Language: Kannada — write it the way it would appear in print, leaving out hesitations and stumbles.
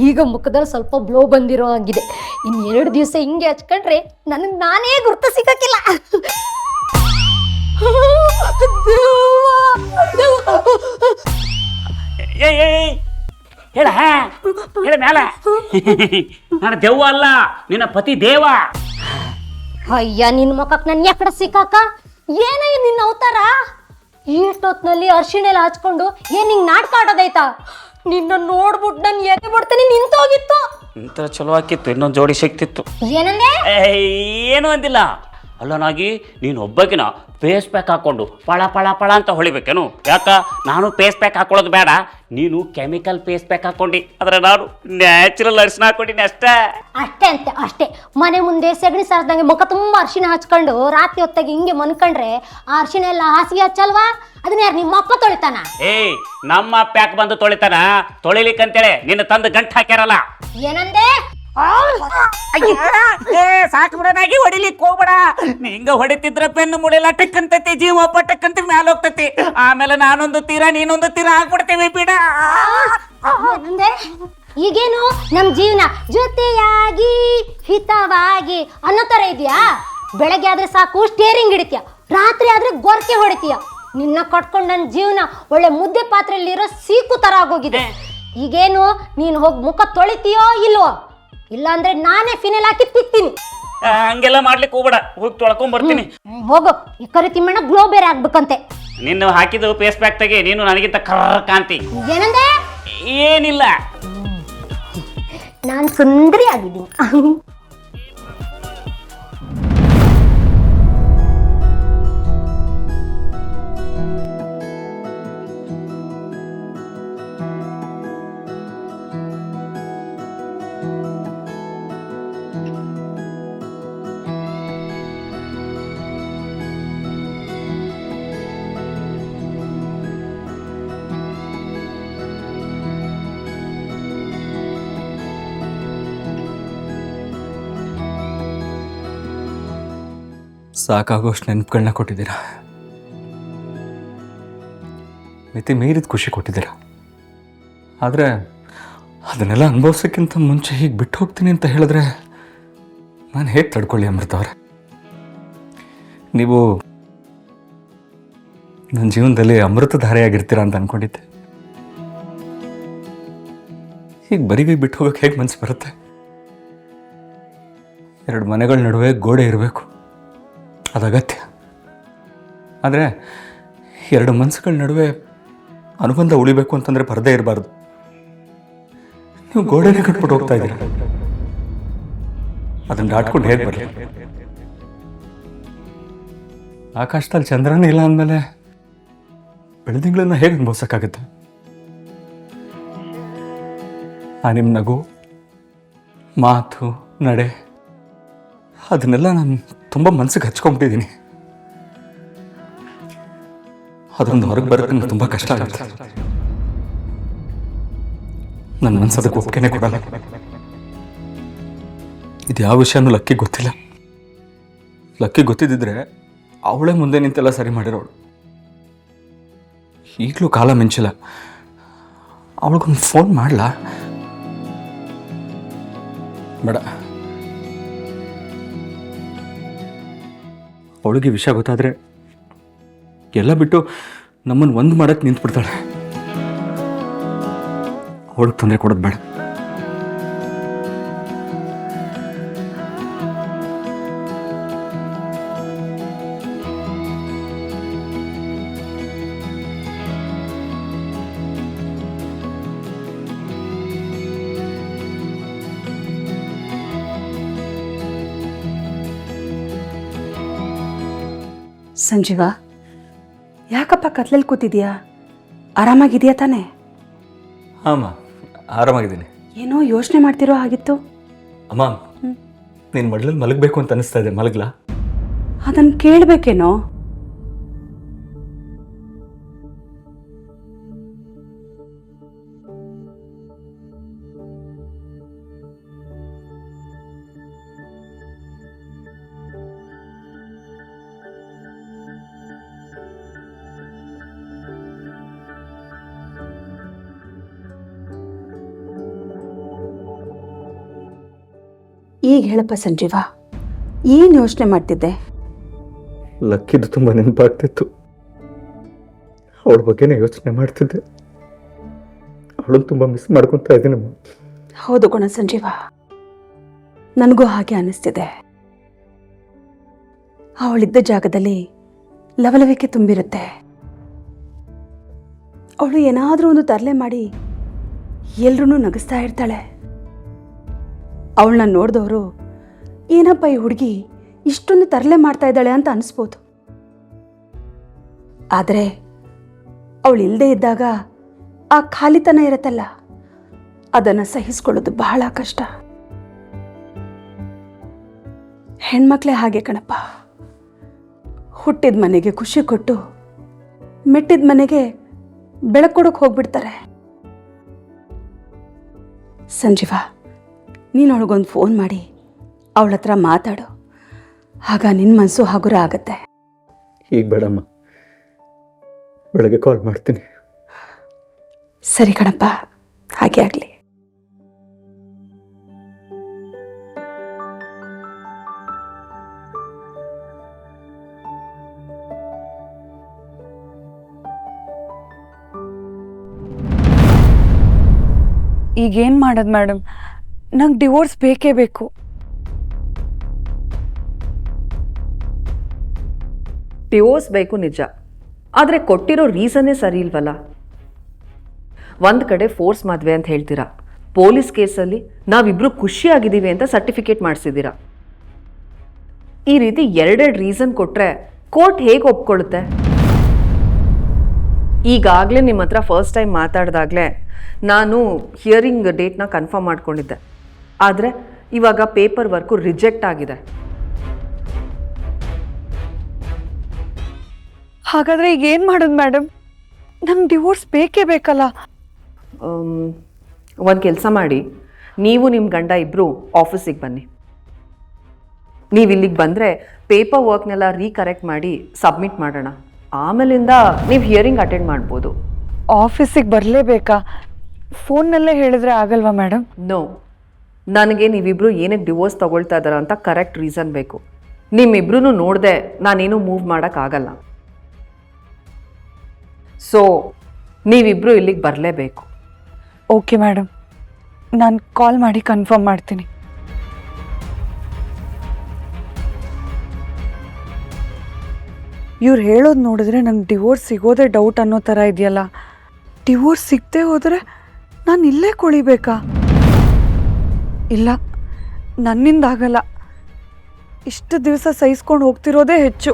ಈಗ ಮುಖದಲ್ಲಿ ಸ್ವಲ್ಪ ಬ್ಲೋ ಬಂದಿರೋ ಆಗಿದೆ. ಇನ್ನು 2 ದಿವಸ ಹಿಂಗೆ ಹಚ್ಕೊಂಡ್ರೆ ನನಗೆ ನಾನೇ ಗುರ್ತು ಸಿಗಕ್ಕಿಲ್ಲ. ಹೇಳ ಹೇಳ ಮ್ಯಾಲ. ನಾನು ದೆವ್ವ ಅಲ್ಲ, ನಿನ್ನ ಪತಿ ದೇವ. ಅಯ್ಯ ನಿನ್ನ ಮುಖಕ್ಕೆ ನನ್ನ ಯಾಕಡೆ ಸಿಕ್ಕಾಕ? ಏನೇ ನಿನ್ನ ಅವತಾರ? ಇಷ್ಟೊತ್ನಲ್ಲಿ ಅರ್ಶಿಣೆಲ್ಲ ಹಚ್ಕೊಂಡು ಏನ್ ಹಿಂಗ್ ನಾಟಕ ಆಡೋದೈತಾ? ನಿನ್ನ ನೋಡ್ಬಿಟ್ಟು ನಾನು ಎದೆ ಬಿಡ್ತೀನಿ ನಿಂತೋಗಿತ್ತು. ಇಂಥ ಚಲೋ ಹಾಕಿತ್ತು, ಇನ್ನೊಂದು ಜೋಡಿ ಸಿಕ್ತಿತ್ತು. ಏನಂದೆ? ಏನು ಅಂದಿಲ್ಲ. ಅಲ್ಲನಾಗಿ ನೀನು ಒಬ್ಬಕಿನ ಫೇಸ್ ಪ್ಯಾಕ್ ಹಾಕೊಂಡು ಪಳ ಪಳ ಪಳ ಅಂತ ಹೊಳಿಬೇಕೇನು? ಯಾಕ ನಾನು ಫೇಸ್ ಪ್ಯಾಕ್ ಹಾಕೊಳ್ಳೋದು ಬೇಡ, ನೀನು ಕೆಮಿಕಲ್ ಫೇಸ್ ಪ್ಯಾಕ್ ಹಾಕೊಂಡು, ಆದ್ರೆ ನಾನು ನ್ಯಾಚುರಲ್ ಅರಿಶಿನ ಹಾಕೊಂಡಿನಿ ಅಷ್ಟೇ. ಅಷ್ಟೇ ಅಂತೆ ಅಷ್ಟೇ. ಮನೆ ಮುಂದೆ ಸೆಗಣಿ ಸಾರ್ದಂಗೆ ಮುಖ ತುಂಬ ಅರ್ಶಿನ ಹಚ್ಕೊಂಡು ರಾತ್ರಿ ಹೊತ್ತಾಗಿ ಹಿಂಗೆ ಮನ್ಕೊಂಡ್ರೆ ಆ ಅರ್ಶಿನ ಎಲ್ಲ ಹಾಸಿಗೆ ಹಚ್ಚಲ್ವಾ? ಅದನ್ನ ಯಾರು ನಿಮ್ಮ ಅಪ್ಪ ತೊಳಿತಾನ? ನಮ್ಮ ಪ್ಯಾಕ್ ಬಂದು ತೊಳಿತಾನ? ತೊಳಿಲಿಕ್ಕಂತೇಳಿ ನಿನ್ನ ತಂದು ಗಂಟು ಹಾಕ್ಯಾರಲ್ಲ. ಏನಂದೆ? ಸಾಕು ಬಿಡನಾಗಿ ಹೊಡಿಲಿಕ್ಕೆ ಹೋಗ್ಬೇಡ. ಹಿಂಗ ಹೊಡಿತಿದ್ರ ಪೆನ್ನು ಮುಳೆಲ್ಲ ಟಕ್ ಅಂತೈತಿ, ಜೀವ ಟಕ್ ಅಂತ ಮ್ಯಾಲ ಹೋಗ್ತೈತಿ. ಆಮೇಲೆ ನಾನೊಂದು ತೀರಾ ನೀನೊಂದು ತೀರಾ ಹಾಕ್ಬಿಡ್ತೇವೆ ಬಿಡ. ಈಗೇನು ನಮ್ ಜೀವನ ಜೊತೆಯಾಗಿ ಹಿತವಾಗಿ ಅನ್ನೋ ತರ ಇದೆಯಾ? ಬೆಳಗ್ಗೆ ಆದ್ರೆ ಸಾಕು ಸ್ಟೇರಿಂಗ್ ಹಿಡಿತೀಯ, ರಾತ್ರಿ ಆದ್ರೆ ಗೊರಕೆ ಹೊಡಿತೀಯ. ನಿನ್ನ ಕಟ್ಕೊಂಡು ನನ್ನ ಜೀವನ ಒಳ್ಳೆ ಮುದ್ದೆ ಪಾತ್ರೆಯಲ್ಲಿರೋ ಸೀಕು ತರ ಆಗೋಗಿದೆ. ಈಗೇನು ನೀನು ಹೋಗಿ ಮುಖ ತೊಳಿತೀಯೋ ಇಲ್ವೋ? ಇಲ್ಲ ಅಂದ್ರೆ ನಾನೇ ಫಿನಲ್ ಹಾಕಿ ತಿಕ್ತೀನಿ. ಹಂಗೆಲ್ಲ ಮಾಡ್ಲಿಕ್ಕೆ ಹೋಗ್ಬೇಡ, ಹೋಗಿ ತೊಳ್ಕೊಂಡ್ ಬರ್ತೀನಿ. ಹೋಗು, ಈ ಕರಿ ತಿಮ್ಮಣ್ಣ ಗ್ಲೋ ಬೇರೆ ಆಗ್ಬೇಕಂತೆ. ನಿನ್ನ ಹಾಕಿದ್ದು ಫೇಸ್ ಪ್ಯಾಕ್ ತೆಗೆ, ನೀನು ನನಗಿಂತ ಕರ್ರ ಕಾಂತಿ. ಏನಂದೆ? ಏನಿಲ್ಲ, ನಾನ್ ಸುಂದರಿ ಆಗಿದ್ದೀನಿ. ಸಾಕಾಗೋಷ್ಟು ನೆನಪುಗಳನ್ನ ಕೊಟ್ಟಿದ್ದೀರಾ, ಮಿತಿ ಮೀರಿದ ಖುಷಿ ಕೊಟ್ಟಿದ್ದೀರಾ. ಆದರೆ ಅದನ್ನೆಲ್ಲ ಅನುಭವಿಸೋಕ್ಕಿಂತ ಮುಂಚೆ ಹೀಗೆ ಬಿಟ್ಟು ಹೋಗ್ತೀನಿ ಅಂತ ಹೇಳಿದ್ರೆ ನಾನು ಹೇಗೆ ತಡ್ಕೊಳ್ಳಿ ಅಮೃತ ಅವರೇ? ನೀವು ನನ್ನ ಜೀವನದಲ್ಲಿ ಅಮೃತಧಾರೆಯಾಗಿರ್ತೀರ ಅಂತ ಅಂದ್ಕೊಂಡಿದ್ದೆ. ಹೀಗೆ ಬರಿಗೈ ಬಿಟ್ಟು ಹೋಗೋಕೆ ಹೇಗೆ ಮನಸ್ಸು ಬರುತ್ತೆ? 2 ಮನೆಗಳ ನಡುವೆ ಗೋಡೆ ಇರಬೇಕು, ಅದು ಅಗತ್ಯ. ಆದರೆ 2 ಮನಸ್ಸುಗಳ ನಡುವೆ ಅನುಬಂಧ ಉಳಿಬೇಕು ಅಂತಂದರೆ ಪರದೆ ಇರಬಾರ್ದು. ನೀವು ಗೋಡೆನೇ ಕಟ್ಬಿಟ್ಟು ಹೋಗ್ತಾ ಇದ್ದೀರ, ಅದನ್ನು ದಾಟ್ಕೊಂಡು ಹೇಗೆ ಬರಲಿ? ಆಕಾಶದಲ್ಲಿ ಚಂದ್ರನೇ ಇಲ್ಲ ಅಂದಮೇಲೆ ಬೆಳದಿಂಗಳನ್ನ ಹೇಗೆ ಅನುಭವಿಸೋಕ್ಕಾಗುತ್ತೆ? ಆ ನಿಮ್ಮ ನಗು, ಮಾತು, ನಡೆ ಅದನ್ನೆಲ್ಲ ನಾನು ತುಂಬ ಮನಸ್ಸಿಗೆ ಹಚ್ಕೊಂಡ್ಬಿಟ್ಟಿದ್ದೀನಿ. ಅದೊಂದು ಹೊರಗೆ ಬರೋಕ್ಕೆ ನನಗೆ ತುಂಬ ಕಷ್ಟ ಆಗುತ್ತೆ. ನನ್ನ ಮನಸ್ಸು ಅದಕ್ಕೆ ಒಪ್ಪಿಗೆನೇ ಕೊಡಲ್ಲ. ಇದು ಯಾವ ವಿಷಯನೂ ಲಕ್ಕಿ ಗೊತ್ತಿಲ್ಲ. ಲಕ್ಕಿ ಗೊತ್ತಿದ್ದಿದ್ರೆ ಅವಳೇ ಮುಂದೆ ನಿಂತೆಲ್ಲ ಸರಿ ಮಾಡಿರೋಳು. ಈಗಲೂ ಕಾಲ ಮಿಂಚಿಲ್ಲ. ಅವಳಿಗೊಂದು ಫೋನ್ ಮಾಡಲಾ? ಬೇಡ, ಅವಳಿಗೆ ವಿಷಯ ಗೊತ್ತಾದರೆ ಎಲ್ಲ ಬಿಟ್ಟು ನಮ್ಮನ್ನು ಒಂದು ಮಾಡಕ್ಕೆ ನಿಂತ್ಬಿಡ್ತಾಳೆ. ಅವಳಿಗೆ ತೊಂದರೆ ಕೊಡೋದು ಬೇಡ. ಸಂಜೀವ, ಯಾಕಪ್ಪ ಕತ್ಲಲ್ಲಿ ಕೂತಿದ್ಯಾ? ಆರಾಮಾಗಿದೆಯಾ ತಾನೇ? ಅಮ್ಮ ಆರಾಮಾಗಿದ್ದೀನಿ. ಏನೋ ಯೋಚನೆ ಮಾಡ್ತಿರೋ ಹಾಗಿತ್ತು. ಅಮ್ಮ, ನೀನು ಮಡ್ಲಲ್ಲಿ ಮಲಗಬೇಕು ಅಂತ ಅನಿಸ್ತಾ ಇದೆ, ಮಲಗ್ಲಾ? ಅದನ್ನು ಕೇಳಬೇಕೇನೋ. ಈಗ ಹೇಳಪ್ಪ ಸಂಜೀವ, ಏನು ಯೋಚನೆ ಮಾಡ್ತಿದ್ದೆ? ಲಕ್ಕಿದು ತುಂಬ ನೆನಪಾಗ್ತಿತ್ತು. ಅವಳ ಬಗ್ಗೆನೇ ಯೋಚನೆ ಮಾಡ್ತಿದ್ದೆ. ಅವಳನ್ನು ತುಂಬ ಮಿಸ್ ಮಾಡ್ಕೊತಾ ಇದ್ದೀನಮ್ಮ. ಹೌದು ಗುಣ ಸಂಜೀವ, ನನಗೂ ಹಾಗೆ ಅನ್ನಿಸ್ತಿದೆ. ಅವಳಿದ್ದ ಜಾಗದಲ್ಲಿ ಲವಲವಿಕೆ ತುಂಬಿರುತ್ತೆ. ಅವಳು ಏನಾದರೂ ಒಂದು ತರಲೆ ಮಾಡಿ ಎಲ್ರೂ ನಗಿಸ್ತಾ ಇರ್ತಾಳೆ. ಅವಳನ್ನ ನೋಡಿದವರು ಏನಪ್ಪ ಈ ಹುಡುಗಿ ಇಷ್ಟೊಂದು ತರಲೆ ಮಾಡ್ತಾ ಇದ್ದಾಳೆ ಅಂತ ಅನಿಸ್ಬೋದು. ಆದರೆ ಅವಳು ಇಲ್ಲದೆ ಇದ್ದಾಗ ಆ ಖಾಲಿತನ ಇರುತ್ತಲ್ಲ, ಅದನ್ನು ಸಹಿಸ್ಕೊಳ್ಳೋದು ಬಹಳ ಕಷ್ಟ. ಹೆಣ್ಮಕ್ಳೇ ಹಾಗೆ ಕಣಪ್ಪ. ಹುಟ್ಟಿದ ಮನೆಗೆ ಖುಷಿ ಕೊಟ್ಟು ಮೆಟ್ಟಿದ ಮನೆಗೆ ಬೆಳಕು ಕೊಡೋಕೆ ಹೋಗ್ಬಿಡ್ತಾರೆ. ಸಂಜೀವ, ನೀನು ಅವಳಿಗೊಂದು ಫೋನ್ ಮಾಡಿ ಅವಳ ಹತ್ರ ಮಾತಾಡು. ಆಗ ನಿನ್ನ ಮನಸ್ಸು ಹಗುರ ಆಗತ್ತೆ. ಈಗ ಬೇಡಮ್ಮ, ಬೆಳಗ್ಗೆ ಕಾಲ್ ಮಾಡ್ತೀನಿ. ಸರಿ ಕಣಪ್ಪ, ಹಾಗೆ ಆಗಲಿ. ಈಗೇನು ಮಾಡೋದು ಮೇಡಮ್? ನಂಗೆ ಡಿವೋರ್ಸ್ ಬೇಕೇ ಬೇಕು. ಡಿವೋರ್ಸ್ ಬೇಕು ನಿಜ, ಆದರೆ ಕೊಟ್ಟಿರೋ ರೀಸನ್ನೇ ಸರಿ ಇಲ್ವಲ್ಲ. ಒಂದು ಕಡೆ ಫೋರ್ಸ್ ಮದುವೆ ಅಂತ ಹೇಳ್ತೀರಾ, ಪೊಲೀಸ್ ಕೇಸಲ್ಲಿ ನಾವಿಬ್ರು ಖುಷಿಯಾಗಿದ್ದೀವಿ ಅಂತ ಸರ್ಟಿಫಿಕೇಟ್ ಮಾಡಿಸಿದ್ದೀರಾ. ಈ ರೀತಿ ಎರಡೆರಡು ರೀಸನ್ ಕೊಟ್ಟರೆ ಕೋರ್ಟ್ ಹೇಗೆ ಒಪ್ಕೊಳ್ಳುತ್ತೆ? ಈಗಾಗಲೇ ನಿಮ್ಮ ಹತ್ರ ಫಸ್ಟ್ ಟೈಮ್ ಮಾತಾಡಿದಾಗಲೇ ನಾನು ಹಿಯರಿಂಗ್ ಡೇಟ್ನ ಕನ್ಫರ್ಮ್ ಮಾಡ್ಕೊಂಡಿದ್ದೆ. ಆದರೆ ಇವಾಗ ಪೇಪರ್ ವರ್ಕು ರಿಜೆಕ್ಟ್ ಆಗಿದೆ. ಹಾಗಾದರೆ ಈಗ ಏನು ಮಾಡೋದು ಮೇಡಮ್? ನಂಗೆ ಡಿವೋರ್ಸ್ ಬೇಕೇ ಬೇಕಲ್ಲ. ಒಂದು ಕೆಲಸ ಮಾಡಿ, ನೀವು ನಿಮ್ಮ ಗಂಡ ಇಬ್ಬರು ಆಫೀಸಿಗೆ ಬನ್ನಿ. ನೀವು ಇಲ್ಲಿಗೆ ಬಂದರೆ ಪೇಪರ್ ವರ್ಕ್ನೆಲ್ಲ ರೀಕರೆಕ್ಟ್ ಮಾಡಿ ಸಬ್ಮಿಟ್ ಮಾಡೋಣ. ಆಮೇಲಿಂದ ನೀವು ಹಿಯರಿಂಗ್ ಅಟೆಂಡ್ ಮಾಡ್ಬೋದು. ಆಫೀಸಿಗೆ ಬರಲೇಬೇಕಾ? ಫೋನ್ನಲ್ಲೇ ಹೇಳಿದ್ರೆ ಆಗಲ್ವಾ ಮೇಡಮ್? ನೋ, ನನಗೆ ನೀವಿಬ್ಬರು ಏನಕ್ಕೆ ಡಿವೋರ್ಸ್ ತೊಗೊಳ್ತಾ ಇದ್ದಾರ ಅಂತ ಕರೆಕ್ಟ್ ರೀಸನ್ ಬೇಕು. ನಿಮ್ಮಿಬ್ರು ನೋಡಿದೆ ನಾನೇನು ಮೂವ್ ಮಾಡೋಕ್ಕಾಗಲ್ಲ. ಸೊ ನೀವಿಬ್ಬರು ಇಲ್ಲಿಗೆ ಬರಲೇಬೇಕು. ಓಕೆ ಮೇಡಮ್, ನಾನು ಕಾಲ್ ಮಾಡಿ ಕನ್ಫರ್ಮ್ ಮಾಡ್ತೀನಿ. ಇವ್ರು ಹೇಳೋದು ನೋಡಿದ್ರೆ ನಂಗೆ ಡಿವೋರ್ಸ್ ಸಿಗೋದೇ ಡೌಟ್ ಅನ್ನೋ ಥರ ಇದೆಯಲ್ಲ. ಡಿವೋರ್ಸ್ ಸಿಗದೆ ಹೋದರೆ ನಾನು ಇಲ್ಲೇ ಕೊಳಿಬೇಕಾ? ಇಲ್ಲ, ನನ್ನಿಂದಾಗಲ್ಲ. ಇಷ್ಟು ದಿವಸ ಸಹಿಸ್ಕೊಂಡು ಹೋಗ್ತಿರೋದೇ ಹೆಚ್ಚು.